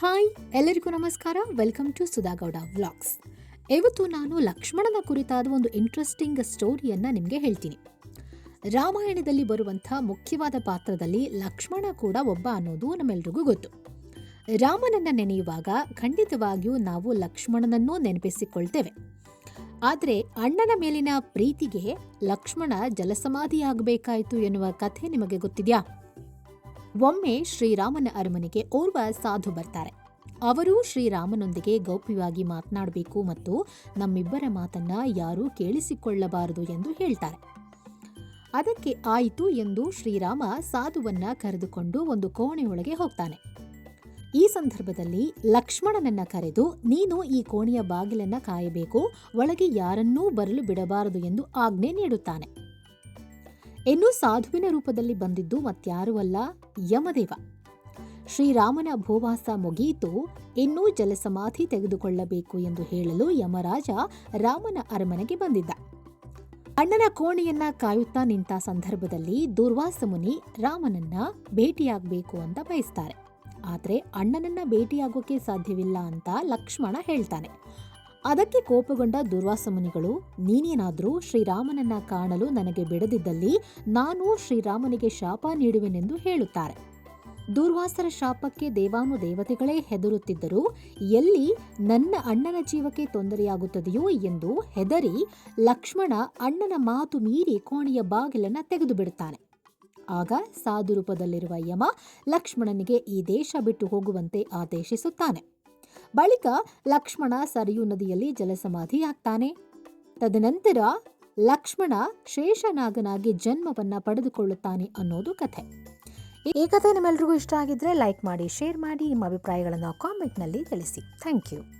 Hi, ಎಲ್ಲರಿಗೂ ನಮಸ್ಕಾರ. Welcome to Sudha Gowda vlogs. ಇವತ್ತು ನಾನು ಲಕ್ಷ್ಮಣನ ಕುರಿತಾದ ಒಂದು ಇಂಟ್ರೆಸ್ಟಿಂಗ್ ಸ್ಟೋರಿಯನ್ನು ನಿಮಗೆ ಹೇಳ್ತೀನಿ. ರಾಮಾಯಣದಲ್ಲಿ ಬರುವಂಥ ಮುಖ್ಯವಾದ ಪಾತ್ರದಲ್ಲಿ ಲಕ್ಷ್ಮಣ ಕೂಡ ಒಬ್ಬ ಅನ್ನೋದು ನಮ್ಮೆಲ್ರಿಗೂ ಗೊತ್ತು. ರಾಮನನ್ನು ನೆನೆಯುವಾಗ ಖಂಡಿತವಾಗಿಯೂ ನಾವು ಲಕ್ಷ್ಮಣನನ್ನೂ ನೆನಪಿಸಿಕೊಳ್ತೇವೆ. ಆದರೆ ಅಣ್ಣನ ಮೇಲಿನ ಪ್ರೀತಿಗೆ ಲಕ್ಷ್ಮಣ ಜಲಸಮಾಧಿಯಾಗಬೇಕಾಯಿತು ಎನ್ನುವ ಕಥೆ ನಿಮಗೆ ಗೊತ್ತಿದೆಯಾ? ಒಮ್ಮೆ ಶ್ರೀರಾಮನ ಅರಮನೆಗೆ ಓರ್ವ ಸಾಧು ಬರ್ತಾರೆ. ಅವರು ಶ್ರೀರಾಮನೊಂದಿಗೆ ಗೌಪ್ಯವಾಗಿ ಮಾತನಾಡಬೇಕು ಮತ್ತು ನಮ್ಮಿಬ್ಬರ ಮಾತನ್ನ ಯಾರೂ ಕೇಳಿಸಿಕೊಳ್ಳಬಾರದು ಎಂದು ಹೇಳ್ತಾರೆ. ಅದಕ್ಕೆ ಆಯಿತು ಎಂದು ಶ್ರೀರಾಮ ಸಾಧುವನ್ನ ಕರೆದುಕೊಂಡು ಒಂದು ಕೋಣೆಯೊಳಗೆ ಹೋಗ್ತಾನೆ. ಈ ಸಂದರ್ಭದಲ್ಲಿ ಲಕ್ಷ್ಮಣನನ್ನ ಕರೆದು, ನೀನು ಈ ಕೋಣೆಯ ಬಾಗಿಲನ್ನ ಕಾಯಬೇಕು, ಒಳಗೆ ಯಾರನ್ನೂ ಬರಲು ಬಿಡಬಾರದು ಎಂದು ಆಜ್ಞೆ ನೀಡುತ್ತಾನೆ. ಇನ್ನು ಸಾಧುವಿನ ರೂಪದಲ್ಲಿ ಬಂದಿದ್ದು ಮತ್ಯಾರೂ ಅಲ್ಲ, ಯಮದೇವ. ಶ್ರೀರಾಮನ ಭೂವಾಸ ಮುಗಿಯಿತು, ಇನ್ನೂ ಜಲಸಮಾಧಿ ತೆಗೆದುಕೊಳ್ಳಬೇಕು ಎಂದು ಹೇಳಲು ಯಮರಾಜ ರಾಮನ ಅರಮನೆಗೆ ಬಂದಿದ್ದ. ಅಣ್ಣನ ಕೋಣೆಯನ್ನ ಕಾಯುತ್ತಾ ನಿಂತ ಸಂದರ್ಭದಲ್ಲಿ ದುರ್ವಾಸ ಮುನಿ ರಾಮನನ್ನ ಭೇಟಿಯಾಗಬೇಕು ಅಂತ ಬಯಸ್ತಾರೆ. ಆದರೆ ಅಣ್ಣನನ್ನ ಭೇಟಿಯಾಗೋಕೆ ಸಾಧ್ಯವಿಲ್ಲ ಅಂತ ಲಕ್ಷ್ಮಣ ಹೇಳ್ತಾನೆ. ಅದಕ್ಕೆ ಕೋಪಗೊಂಡ ದುರ್ವಾಸ ಮುನಿಗಳು, ನೀನೇನಾದರೂ ಶ್ರೀರಾಮನನ್ನ ಕಾಣಲು ನನಗೆ ಬಿಡದಿದ್ದಲ್ಲಿ ನಾನು ಶ್ರೀರಾಮನಿಗೆ ಶಾಪ ನೀಡುವೆನೆಂದು ಹೇಳುತ್ತಾರೆ. ದುರ್ವಾಸರ ಶಾಪಕ್ಕೆ ದೇವಾನುದೇವತೆಗಳೇ ಹೆದರುತ್ತಿದ್ದರೂ ಎಲ್ಲಿ ನನ್ನ ಅಣ್ಣನ ಜೀವಕ್ಕೆ ತೊಂದರೆಯಾಗುತ್ತದೆಯೋ ಎಂದು ಹೆದರಿ ಲಕ್ಷ್ಮಣ ಅಣ್ಣನ ಮಾತು ಮೀರಿ ಕೋಣೆಯ ಬಾಗಿಲನ್ನು ತೆಗೆದು ಬಿಡುತ್ತಾನೆ. ಆಗ ಸಾಧು ರೂಪದಲ್ಲಿರುವ ಯಮ ಲಕ್ಷ್ಮಣನಿಗೆ ಈ ದೇಶ ಬಿಟ್ಟು ಹೋಗುವಂತೆ ಆದೇಶಿಸುತ್ತಾನೆ. ಬಳಿಕ ಲಕ್ಷ್ಮಣ ಸರಿಯೂ ನದಿಯಲ್ಲಿ ಜಲಸಮಾಧಿಯಾಗ್ತಾನೆ. ತದನಂತರ ಲಕ್ಷ್ಮಣ ಶೇಷನಾಗನಾಗಿ ಜನ್ಮವನ್ನ ಪಡೆದುಕೊಳ್ಳುತ್ತಾನೆ ಅನ್ನೋದು ಕಥೆ. ಈ ಕಥೆ ನಿಮ್ಮೆಲ್ರಿಗೂ ಇಷ್ಟ ಆಗಿದ್ರೆ ಲೈಕ್ ಮಾಡಿ, ಶೇರ್ ಮಾಡಿ, ನಿಮ್ಮ ಅಭಿಪ್ರಾಯಗಳನ್ನು ಕಾಮೆಂಟ್ನಲ್ಲಿ ತಿಳಿಸಿ. Thank you.